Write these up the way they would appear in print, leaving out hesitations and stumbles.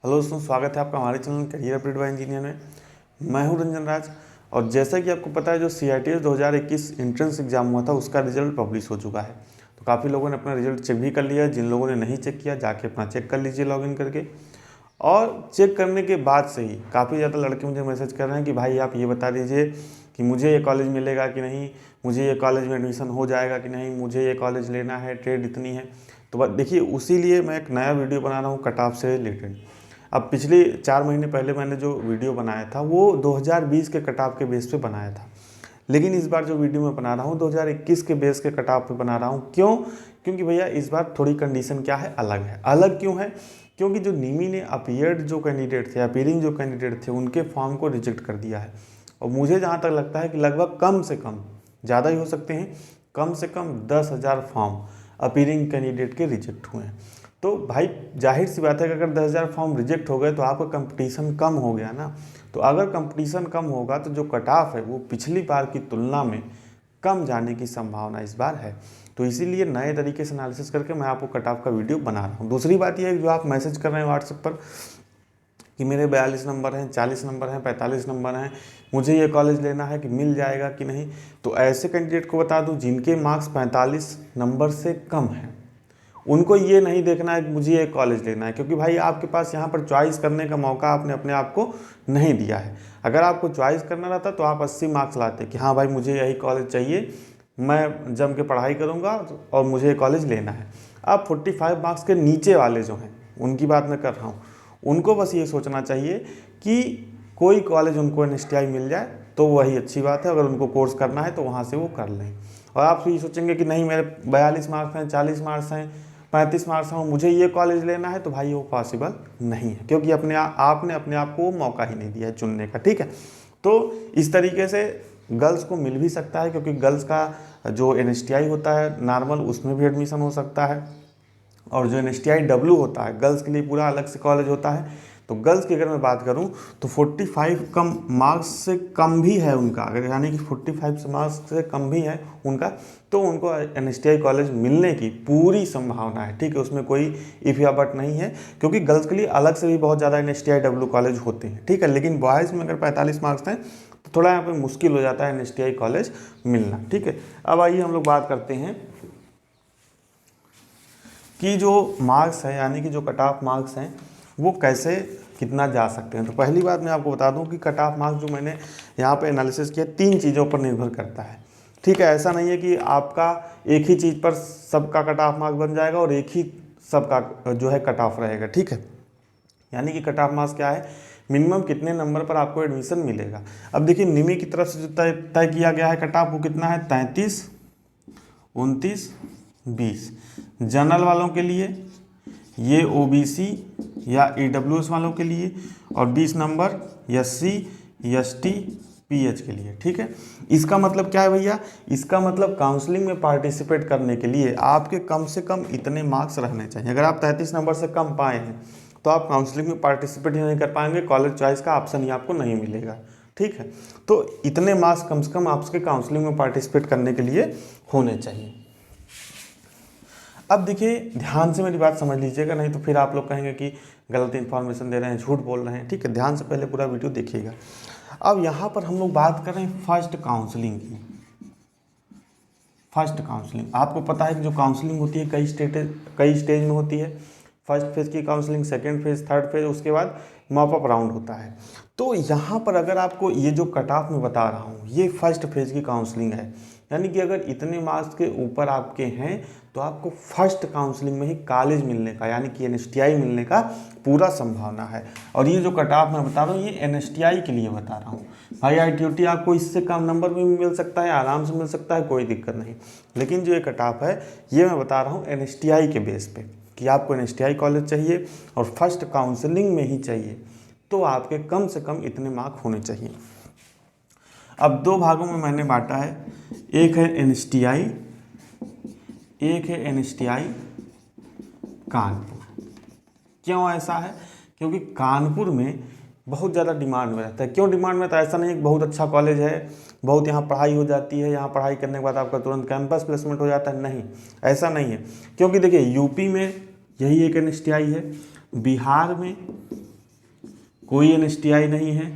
Hello दोस्तों, स्वागत है आपका हमारे channel career update bye engineer में। मैं हूं रंजन राज। और जैसा कि आपको पता है, जो CITS 2021 एंट्रेंस एग्जाम हुआ था उसका रिजल्ट पब्लिश हो चुका है। तो काफ़ी लोगों ने अपना रिजल्ट चेक भी कर लिया है। जिन लोगों ने नहीं चेक किया, जाके अपना चेक कर लीजिए लॉगिन करके। और चेक करने के बाद से ही काफ़ी ज़्यादा लड़के मुझे मैसेज कर रहे हैं कि भाई आप ये बता दीजिए कि मुझे ये कॉलेज मिलेगा कि नहीं, मुझे ये कॉलेज में एडमिशन हो जाएगा कि नहीं, मुझे ये कॉलेज लेना है, ट्रेड इतनी है। तो बस देखिए, उसी लिए मैं एक नया वीडियो बना रहा हूँ कट ऑफ से रिलेटेड। अब पिछले 4 महीने पहले मैंने जो वीडियो बनाया था वो 2020 के कट ऑफ के बेस पे बनाया था। लेकिन इस बार जो वीडियो मैं बना रहा हूँ 2021 के बेस के कट ऑफ पे बना रहा हूँ। क्यों? क्योंकि भैया इस बार थोड़ी कंडीशन क्या है, अलग है। अलग क्यों है? क्योंकि जो निमी ने अपीयर्ड जो कैंडिडेट थे, अपीयरिंग जो कैंडिडेट थे, उनके फॉर्म को रिजेक्ट कर दिया है। और मुझे जहाँ तक लगता है कि लगभग कम से कम, ज़्यादा ही हो सकते हैं, कम से कम 10,000 फॉर्म अपीयरिंग कैंडिडेट के रिजेक्ट हुए हैं। तो भाई जाहिर सी बात है कि अगर 10,000 फॉर्म रिजेक्ट हो गए तो आपका कंपटीशन कम हो गया ना। तो अगर कंपटीशन कम होगा तो जो कट ऑफ है वो पिछली बार की तुलना में कम जाने की संभावना इस बार है। तो इसीलिए नए तरीके से एनालिसिस करके मैं आपको कट ऑफ का वीडियो बना रहा हूँ। दूसरी बात यह है कि जो आप मैसेज कर रहे हैं व्हाट्सएप पर कि मेरे 42 नंबर हैं, 40 नंबर हैं, 45 नंबर हैं, मुझे ये कॉलेज लेना है कि मिल जाएगा कि नहीं, तो ऐसे कैंडिडेट को बता दूं जिनके मार्क्स 45 नंबर से कम हैं, उनको ये नहीं देखना है कि मुझे ये कॉलेज लेना है। क्योंकि भाई आपके पास यहाँ पर चॉइस करने का मौका आपने अपने आप को नहीं दिया है। अगर आपको चॉइस करना रहता तो आप 80 मार्क्स लाते कि हाँ भाई मुझे यही कॉलेज चाहिए, मैं जम के पढ़ाई करूँगा और मुझे ये कॉलेज लेना है। अब 45 मार्क्स के नीचे वाले जो हैं, उनकी बात मैं कर रहा हूँ, उनको बस ये सोचना चाहिए कि कोई कॉलेज उनको NSTI मिल जाए तो वही अच्छी बात है। अगर उनको कोर्स करना है तो वहाँ से वो कर लें। और आप ये सोचेंगे कि नहीं मेरे 42 मार्क्स हैं, 40 मार्क्स हैं, 35 मार्क्स हैं, मुझे ये कॉलेज लेना है, तो भाई वो पॉसिबल नहीं है। क्योंकि आपने अपने आप को मौका ही नहीं दिया है चुनने का। ठीक है, तो इस तरीके से गर्ल्स को मिल भी सकता है, क्योंकि गर्ल्स का जो NSTI होता है नॉर्मल, उसमें भी एडमिशन हो सकता है। और जो NSTI W होता है गर्ल्स के लिए पूरा अलग से कॉलेज होता है। तो गर्ल्स की अगर मैं बात करूं तो 45 कम मार्क्स से कम भी है उनका, अगर यानी कि 45 मार्क्स से कम भी है उनका, तो उनको NSTI कॉलेज मिलने की पूरी संभावना है। ठीक है, उसमें कोई इफ या बट नहीं है, क्योंकि गर्ल्स के लिए अलग से भी बहुत ज़्यादा NSTI W कॉलेज होते हैं। ठीक है, लेकिन बॉयज़ में अगर 45 मार्क्स हैं तो थोड़ा यहाँ पर मुश्किल हो जाता है NSTI कॉलेज मिलना। ठीक है, अब आइए हम लोग बात करते हैं कि जो मार्क्स है, यानी कि जो कट ऑफ मार्क्स हैं, वो कैसे कितना जा सकते हैं। तो पहली बात मैं आपको बता दूं कि कट ऑफ मार्क्स जो मैंने यहाँ पे एनालिसिस किया 3 चीज़ों पर निर्भर करता है। ठीक है, ऐसा नहीं है कि आपका एक ही चीज़ पर सबका कट ऑफ मार्क्स बन जाएगा और एक ही सबका जो है कट ऑफ रहेगा। ठीक है, यानी कि कट ऑफ मार्क्स क्या है, मिनिमम कितने नंबर पर आपको एडमिशन मिलेगा। अब देखिए, निमी की तरफ से जो तय किया गया है कट ऑफ, वो कितना है, 33, 29, 20। जनरल वालों के लिए, ये OBC या EWS वालों के लिए, और 20 नंबर SC, ST, PH के लिए। ठीक है, इसका मतलब क्या है भैया, इसका मतलब काउंसलिंग में पार्टिसिपेट करने के लिए आपके कम से कम इतने मार्क्स रहने चाहिए। अगर आप 33 नंबर से कम पाए हैं तो आप काउंसलिंग में पार्टिसिपेट ही नहीं कर पाएंगे, कॉलेज चॉइस का ऑप्शन ही आपको नहीं मिलेगा। ठीक है, तो इतने मार्क्स कम से कम आपके काउंसलिंग में पार्टिसिपेट करने के लिए होने चाहिए। अब देखिए, ध्यान से मेरी बात समझ लीजिएगा, नहीं तो फिर आप लोग कहेंगे कि गलत इन्फॉर्मेशन दे रहे हैं, झूठ बोल रहे हैं। ठीक है, ध्यान से पहले पूरा वीडियो देखिएगा। अब यहाँ पर हम लोग बात कर रहे हैं फर्स्ट काउंसलिंग की। फर्स्ट काउंसलिंग, आपको पता है कि जो काउंसलिंग होती है कई स्टेज में होती है। फर्स्ट फेज़ की counselling, second phase, third phase, उसके बाद मॉप अप राउंड होता है। तो यहाँ पर अगर आपको ये जो कट ऑफ में बता रहा हूँ, ये फर्स्ट फेज़ की काउंसलिंग है। यानी कि अगर इतने मार्क्स के ऊपर आपके हैं तो आपको फर्स्ट काउंसलिंग में ही कॉलेज मिलने का, यानी कि NSTI मिलने का पूरा संभावना है। और ये जो कट ऑफ मैं बता रहा हूँ, ये NSTI के लिए बता रहा हूँ। भाई ITOT आपको इससे कम नंबर में भी मिल सकता है, आराम से मिल सकता है, कोई दिक्कत नहीं। लेकिन जो ये कट ऑफ है ये मैं बता रहा हूँ NSTI के बेस पे, कि आपको NSTI कॉलेज चाहिए और फर्स्ट काउंसलिंग में ही चाहिए, तो आपके कम से कम इतने मार्क होने चाहिए। अब 2 भागों में मैंने बांटा है, एक है NSTI, एक है NSTI कानपुर। क्यों ऐसा है? क्योंकि कानपुर में बहुत ज़्यादा डिमांड में रहता है। क्यों डिमांड में रहता है? ऐसा नहीं है कि बहुत अच्छा कॉलेज है, बहुत यहाँ पढ़ाई हो जाती है, यहाँ पढ़ाई करने के बाद आपका तुरंत कैंपस प्लेसमेंट हो जाता है, नहीं, ऐसा नहीं है। क्योंकि देखिए, यूपी में यही एक NSTI है, बिहार में कोई एनएसटीआई नहीं है,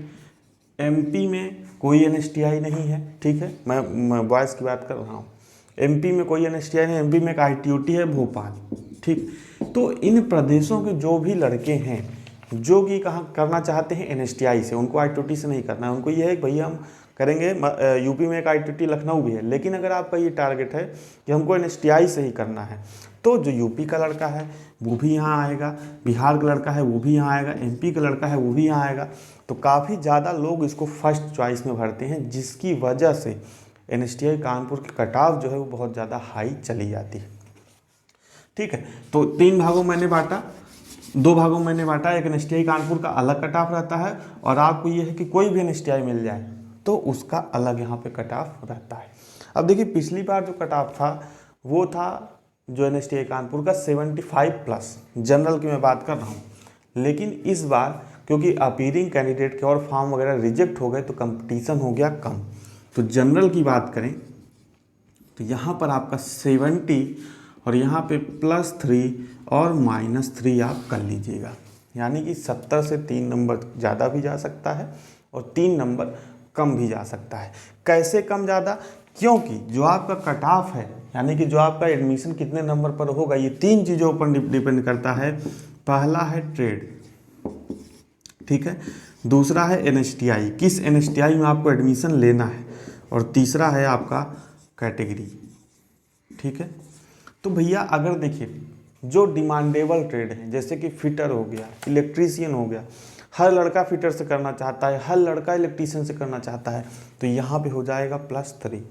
एमपी में कोई एनएसटीआई नहीं है, ठीक है, मैं बॉयज़ की बात कर रहा हूँ। एमपी में कोई एनएसटीआई नहीं, एमपी में एक आईटीओटी है भोपाल, ठीक। तो इन प्रदेशों के जो भी लड़के हैं जो कि कहाँ करना चाहते हैं एनएसटीआई से, उनको आईटीओटी से नहीं करना है, उनको ये है कि भैया हम करेंगे, यूपी में एक आईटीओटी लखनऊ भी है, लेकिन अगर आपका ये टारगेट है कि हमको एनएसटीआई से ही करना है, तो जो यूपी का लड़का है वो भी यहाँ आएगा, बिहार का लड़का है वो भी यहाँ आएगा, एमपी का लड़का है वो भी यहाँ आएगा। तो काफ़ी ज़्यादा लोग इसको फर्स्ट चॉइस में भरते हैं, जिसकी वजह से एनएसटीआई कानपुर की कट ऑफ जो है वो बहुत ज़्यादा हाई चली जाती है, ठीक है। तो 3 भागों मैंने बांटा, 2 भागों मैंने बांटा, एक एनएसटीआई कानपुर का अलग कट ऑफ रहता है, और आपको ये है कि कोई भी एनएसटीआई मिल जाए तो उसका अलग यहाँ पे कट ऑफ रहता है। अब देखिए पिछली बार जो कट ऑफ था वो था जो एनएसटीआई कानपुर का 75+ जनरल की मैं बात कर रहा हूँ, लेकिन इस बार क्योंकि अपीयरिंग कैंडिडेट के और फॉर्म वगैरह रिजेक्ट हो गए तो कंपटीशन हो गया कम। तो जनरल की बात करें तो यहाँ पर आपका 70 और यहाँ पे +3 और -3 आप कर लीजिएगा, यानी कि 70 से 3 नंबर ज़्यादा भी जा सकता है और 3 नंबर कम भी जा सकता है। कैसे कम ज़्यादा? क्योंकि जो आपका कट ऑफ है, यानी कि जो आपका एडमिशन कितने नंबर पर होगा, ये 3 चीज़ों पर डिपेंड करता है। पहला है ट्रेड, ठीक है, दूसरा है एनएसटीआई, किस एनएसटीआई में आपको एडमिशन लेना है, और तीसरा है आपका कैटेगरी, ठीक है। तो भैया अगर देखिए जो डिमांडेबल ट्रेड है जैसे कि फिटर हो गया, इलेक्ट्रीशियन हो गया, हर लड़का फिटर से करना चाहता है, हर लड़का इलेक्ट्रीशियन से करना चाहता है, तो यहाँ पे हो जाएगा +3,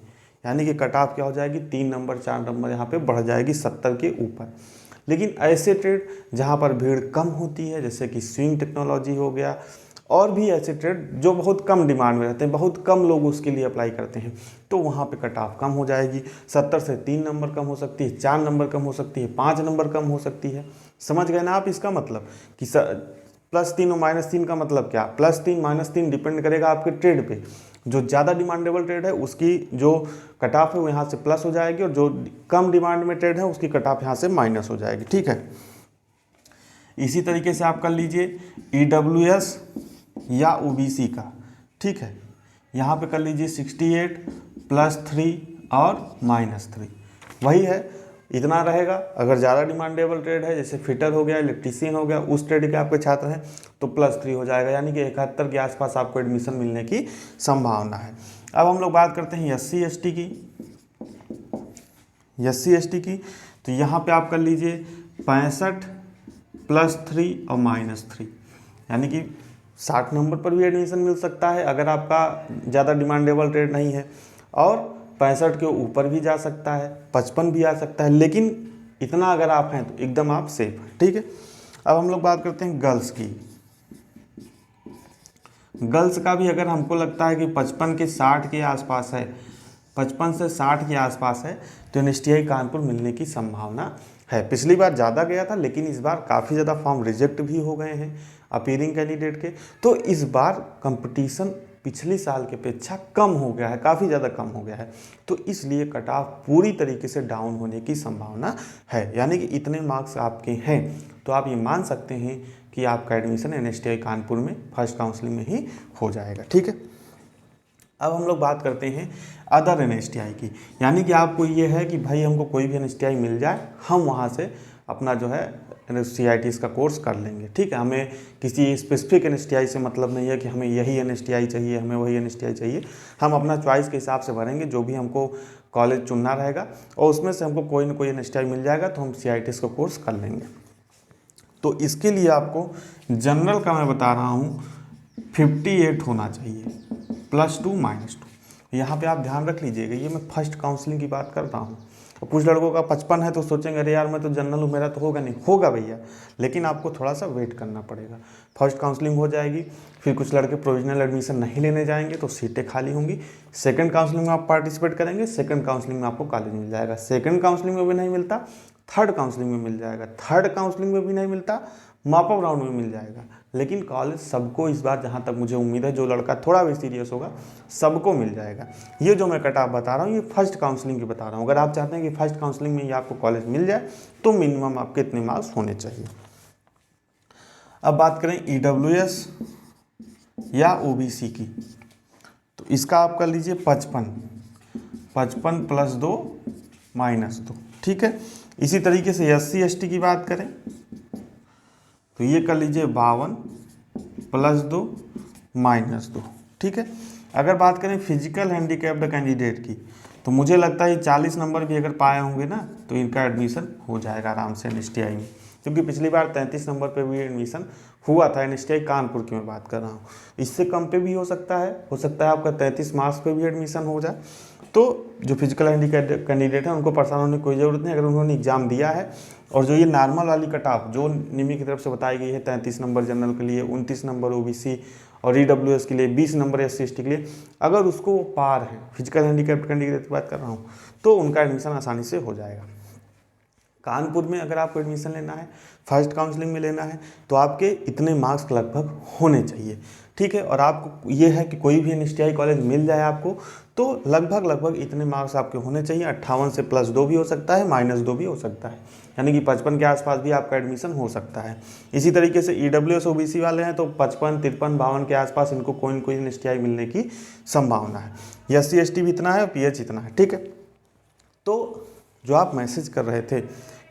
यानी कि कट ऑफ क्या हो जाएगी 3 नंबर 4 नंबर यहाँ पे बढ़ जाएगी 70 के ऊपर। लेकिन ऐसे ट्रेड जहाँ पर भीड़ कम होती है जैसे कि स्विंग टेक्नोलॉजी हो गया, और भी ऐसे ट्रेड जो बहुत कम डिमांड में रहते हैं, बहुत कम लोग उसके लिए अप्लाई करते हैं, तो वहाँ पे कट ऑफ कम हो जाएगी। 70 से 3 नंबर कम हो सकती है, 4 नंबर कम हो सकती है, 5 नंबर कम हो सकती है। समझ गए ना आप इसका मतलब कि +3 और -3 का मतलब क्या? +3 -3 डिपेंड करेगा आपके ट्रेड पे। जो ज़्यादा डिमांडेबल ट्रेड है उसकी जो कट ऑफ है वो यहाँ से प्लस हो जाएगी, और जो कम डिमांड में ट्रेड है उसकी कट ऑफ यहाँ से माइनस हो जाएगी, ठीक है। इसी तरीके से आप कर लीजिए EWS या OBC का, ठीक है, यहाँ पे कर लीजिए 68 +3 और -3, वही है, इतना रहेगा। अगर ज़्यादा डिमांडेबल ट्रेड है जैसे फिटर हो गया, इलेक्ट्रीशियन हो गया, उस ट्रेड के आपके छात्र हैं तो +3 हो जाएगा, यानी कि 71 के आसपास आपको एडमिशन मिलने की संभावना है। अब हम लोग बात करते हैं SC ST की, तो यहाँ पे आप कर लीजिए 65 +3 और -3, यानी कि 60 नंबर पर भी एडमिशन मिल सकता है अगर आपका ज़्यादा डिमांडेबल ट्रेड नहीं है, और 65 के ऊपर भी जा सकता है, 55 भी आ सकता है, लेकिन इतना अगर आप हैं तो एकदम आप सेफ हैं, ठीक है। अब हम लोग बात करते हैं गर्ल्स की। गर्ल्स का भी अगर हमको लगता है कि 55 के 60 के आसपास है, 55 से 60 के आसपास है, तो एनएसटीआई कानपुर मिलने की संभावना है। पिछली बार ज़्यादा गया था, लेकिन इस बार काफ़ी ज़्यादा फॉर्म रिजेक्ट भी हो गए हैं अपीयरिंग कैंडिडेट के, तो इस बार कंपटीशन पिछले साल के अपेक्षा कम हो गया है, काफ़ी ज़्यादा कम हो गया है, तो इसलिए कट ऑफ पूरी तरीके से डाउन होने की संभावना है। यानी कि इतने मार्क्स आपके हैं तो आप ये मान सकते हैं कि आपका एडमिशन एनएसटीआई कानपुर में फर्स्ट काउंसलिंग में ही हो जाएगा, ठीक है। अब हम लोग बात करते हैं अदर एनएसटीआई की, यानी कि आपको ये है कि भाई हमको कोई भी एनएसटीआई मिल जाए, हम वहाँ से अपना जो है CITs का कोर्स कर लेंगे, ठीक है। हमें किसी स्पेसिफिक एनएसटीआई से मतलब नहीं है कि हमें यही एनएसटीआई चाहिए, हमें वही एनएसटीआई चाहिए, हम अपना चॉइस के हिसाब से भरेंगे, जो भी हमको कॉलेज चुनना रहेगा और उसमें से हमको कोई ना कोई एनएसटीआई मिल जाएगा तो हम CITs का कोर्स कर लेंगे। तो इसके लिए आपको जनरल का मैं बता रहा हूँ 58 होना चाहिए, +2 -2। यहाँ पे आप ध्यान रख लीजिएगा, ये मैं फर्स्ट काउंसलिंग की बात कर रहा हूँ। कुछ लड़कों का 55 है तो सोचेंगे अरे यार मैं तो जनरल हूँ, मेरा तो होगा नहीं, होगा भैया, लेकिन आपको थोड़ा सा वेट करना पड़ेगा। फर्स्ट काउंसलिंग हो जाएगी, फिर कुछ लड़के प्रोविजनल एडमिशन नहीं लेने जाएंगे तो सीटें खाली होंगी। सेकंड काउंसलिंग में आप पार्टिसिपेट करेंगे, सेकंड काउंसलिंग में आपको कॉलेज मिल जाएगा। सेकंड काउंसलिंग में भी नहीं मिलता, थर्ड काउंसलिंग में मिल जाएगा। थर्ड काउंसलिंग में भी नहीं मिलता, मॉप अप राउंड में मिल जाएगा। लेकिन कॉलेज सबको इस बार, जहाँ तक मुझे उम्मीद है, जो लड़का थोड़ा भी सीरियस होगा सबको मिल जाएगा। ये जो मैं कट ऑफ बता रहा हूँ ये फर्स्ट काउंसलिंग की बता रहा हूँ। अगर आप चाहते हैं कि फर्स्ट काउंसलिंग में ही आपको कॉलेज मिल जाए तो मिनिमम आपके इतने मार्क्स होने चाहिए। अब बात करें EWS या ओबीसी की, तो इसका आप कर लीजिए 55, 55 + 2 - 2, ठीक है। इसी तरीके से SC ST की बात करें तो ये कर लीजिए 52 + 2 - 2, ठीक है। अगर बात करें फिजिकल हैंडीकैप्ड कैंडिडेट की, तो मुझे लगता है 40 नंबर भी अगर पाए होंगे ना तो इनका एडमिशन हो जाएगा आराम से NSTI में, क्योंकि पिछली बार 33 नंबर पे भी एडमिशन हुआ था NSTI कानपुर की मैं बात कर रहा हूँ। इससे कम पे भी हो सकता है आपका 33 मार्क्स पे भी एडमिशन हो जाए। तो जो फिजिकल हैंडीकैप्ड कैंडिडेट है उनको परेशान होने की कोई ज़रूरत नहीं, अगर उन्होंने एग्जाम दिया है। और जो ये नॉर्मल वाली कट ऑफ जो निमी की तरफ से बताई गई है 33 नंबर जनरल के लिए, 29 नंबर OBC और EWS के लिए, 20 नंबर SC ST के लिए, अगर उसको वो पार है, फिजिकल हैंडीकैप्ड कैंडिडेट की बात कर रहा हूँ, तो उनका एडमिशन आसानी से हो जाएगा। कानपुर में अगर आपको एडमिशन लेना है, फर्स्ट काउंसलिंग में लेना है, तो आपके इतने मार्क्स लगभग होने चाहिए, ठीक है। और आपको ये है कि कोई भी NSTI कॉलेज मिल जाए आपको तो लगभग इतने मार्क्स आपके होने चाहिए। 58 से +2 भी हो सकता है, -2 भी हो सकता है, यानी कि 55 के आसपास भी आपका एडमिशन हो सकता है। इसी तरीके से EWS OBC वाले हैं तो 55, 53, 52 के आसपास इनको कोई न कोई NSTI मिलने की संभावना है। SC ST भी इतना है और PH इतना है, ठीक है। तो जो आप मैसेज कर रहे थे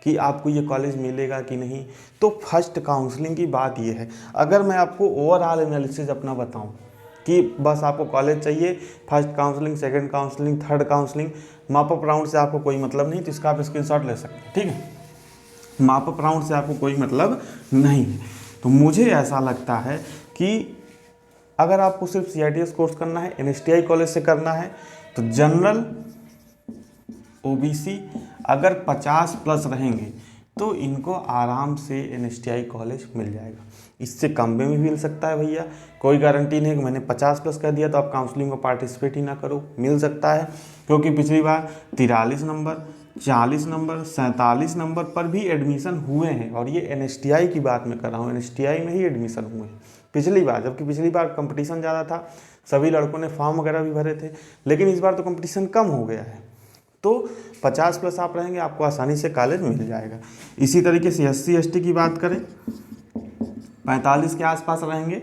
कि आपको ये कॉलेज मिलेगा कि नहीं, तो फर्स्ट काउंसलिंग की बात ये है। अगर मैं आपको ओवरऑल एनालिसिस अपना बताऊं कि बस आपको कॉलेज चाहिए, first counselling, second counselling, third counselling, माप अप राउंड से आपको कोई मतलब नहीं, तो इसका आप स्क्रीनशॉट ले सकते हैं, ठीक है। माप अप राउंड से आपको कोई मतलब नहीं है। तो मुझे ऐसा लगता है कि अगर आपको सिर्फ CITS कोर्स करना है, NSTI कॉलेज से करना है, तो जनरल OBC अगर 50+ रहेंगे तो इनको आराम से NSTI कॉलेज मिल जाएगा। इससे कम में भी मिल सकता है भैया, कोई गारंटी नहीं कि मैंने 50+ कह दिया तो आप काउंसलिंग में पार्टिसिपेट ही ना करो, मिल सकता है। क्योंकि पिछली बार 43 नंबर, 40 नंबर, 47 नंबर पर भी एडमिशन हुए हैं, और ये NSTI की बात मैं कर रहा हूँ, NSTI में ही एडमिशन हुए हैं पिछली बार। जबकि पिछली बार कंपटीशन ज़्यादा था, सभी लड़कों ने फॉर्म वगैरह भी भरे थे, लेकिन इस बार तो कंपटीशन कम हो गया है। तो 50+ आप रहेंगे, आपको आसानी से कॉलेज मिल जाएगा। इसी तरीके से SC ST की बात करें, 45 के आसपास रहेंगे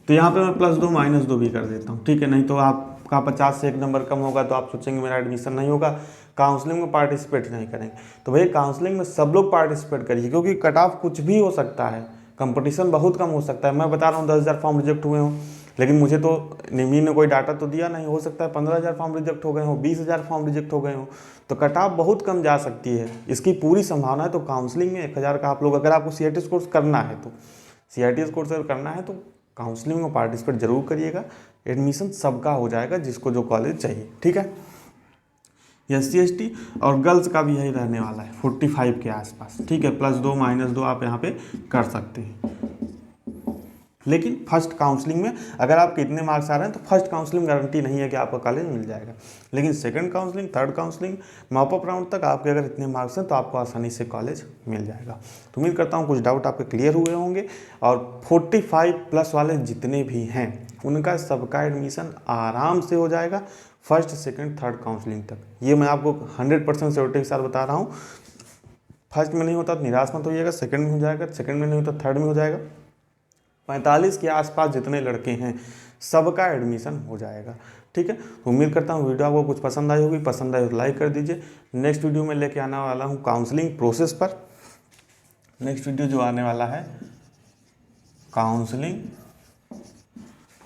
तो यहाँ पे मैं +2 -2 भी कर देता हूँ, ठीक है। नहीं तो आपका 50 से 1 नंबर कम होगा तो आप सोचेंगे मेरा एडमिशन नहीं होगा, काउंसलिंग में पार्टिसिपेट नहीं करेंगे। तो भैया काउंसलिंग में सब लोग पार्टिसिपेट करिए, क्योंकि कट ऑफ कुछ भी हो सकता है, कंपटीशन बहुत कम हो सकता है। मैं बता रहा हूँ 10,000 फॉर्म रिजेक्ट हुए हों, लेकिन मुझे तो निमी ने कोई डाटा तो दिया नहीं, हो सकता है 15,000 फॉर्म रिजेक्ट हो गए हों, 20,000 फॉर्म रिजेक्ट हो गए हों, तो कट ऑफ बहुत कम जा सकती है, इसकी पूरी संभावना है। तो काउंसलिंग में 1,000 का आप लोग, अगर आपको CITS कोर्स करना है तो CITS कोर्स अगर करना है तो काउंसलिंग में पार्टिसिपेट जरूर करिएगा, एडमिशन सबका हो जाएगा जिसको जो कॉलेज चाहिए, ठीक है। SC ST और गर्ल्स का भी यही रहने वाला है 45 के आसपास, ठीक है। +2 -2 आप यहाँ पे कर सकते हैं। लेकिन फर्स्ट काउंसलिंग में अगर आपके इतने मार्क्स आ रहे हैं तो फर्स्ट काउंसलिंग गारंटी नहीं है कि आपका कॉलेज मिल जाएगा, लेकिन second counselling, third counselling, mop up round तक आपके अगर इतने मार्क्स हैं तो आपको आसानी से कॉलेज मिल जाएगा। तो उम्मीद करता हूँ कुछ डाउट आपके क्लियर हुए होंगे, और 45+ वाले जितने भी हैं उनका सबका एडमिशन आराम से हो जाएगा फर्स्ट, सेकेंड, थर्ड काउंसलिंग तक। ये मैं आपको 100% श्योरिटी के साथ बता रहा हूँ। फर्स्ट में नहीं होता तो निराश मत होइएगा, सेकंड में हो जाएगा, सेकंड में नहीं होता थर्ड में हो जाएगा। 45 के आसपास जितने लड़के हैं सबका एडमिशन हो जाएगा, ठीक है। उम्मीद करता हूँ वीडियो आपको कुछ पसंद आई होगी, पसंद आई तो लाइक कर दीजिए। नेक्स्ट वीडियो में लेके आने वाला हूँ काउंसलिंग प्रोसेस पर, नेक्स्ट वीडियो जो आने वाला है काउंसलिंग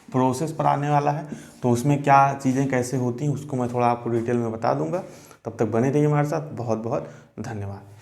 प्रोसेस पर आने वाला है, तो उसमें क्या चीज़ें कैसे होती हैं उसको मैं थोड़ा आपको डिटेल में बता दूंगा। तब तक बने रहिए हमारे साथ, बहुत बहुत धन्यवाद।